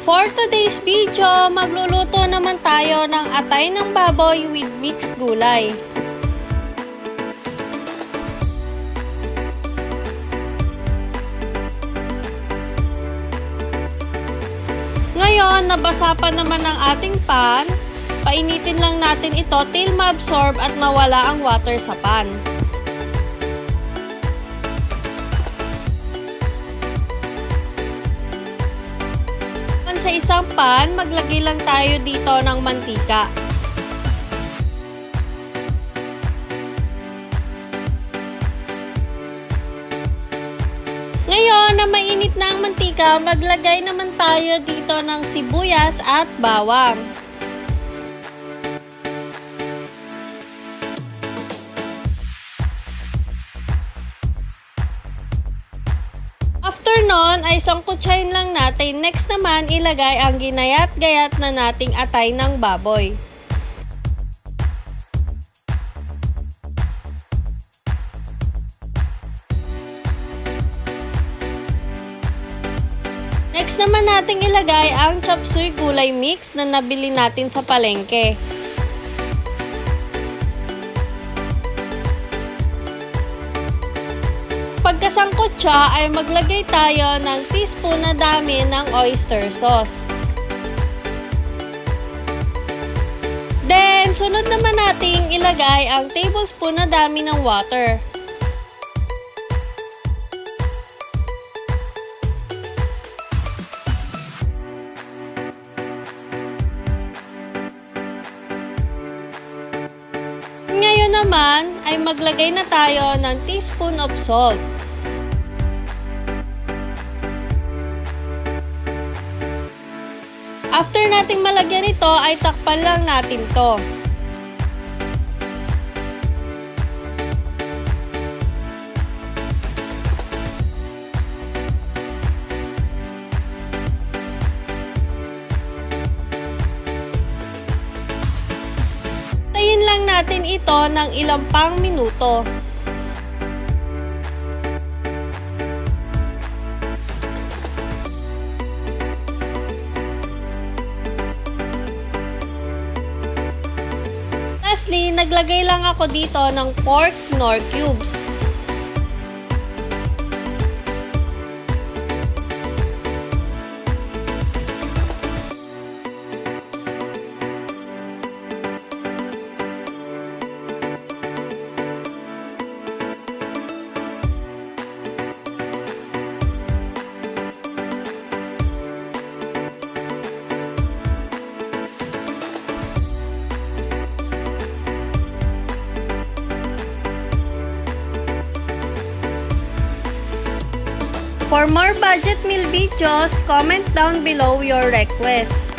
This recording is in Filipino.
For today's video, magluluto naman tayo ng atay ng baboy with mixed gulay. Ngayon, nabasa pa naman ang ating pan. Painitin lang natin ito till ma-absorb at mawala ang water sa pan. Sa isang pan, maglagay lang tayo dito ng mantika. Ngayon na mainit na ang mantika, maglagay naman tayo dito ng sibuyas at bawang. After nun ay sangkutsahin lang natin. Next naman ilagay ang ginayat-gayat na nating atay ng baboy. Next naman nating ilagay ang chop suey gulay mix na nabili natin sa palengke. Pagkasangkot siya ay maglagay tayo ng teaspoon na dami ng oyster sauce. Then, sunod naman nating ilagay ang tablespoon na dami ng water. Ngayon naman ay maglagay na tayo ng teaspoon of salt. After nating malagyan ito ay takpan lang natin to. Tayin lang natin ito ng ilang pang minuto. Lastly, naglagay lang ako dito ng pork nor cubes. For more budget meal videos, comment down below your request.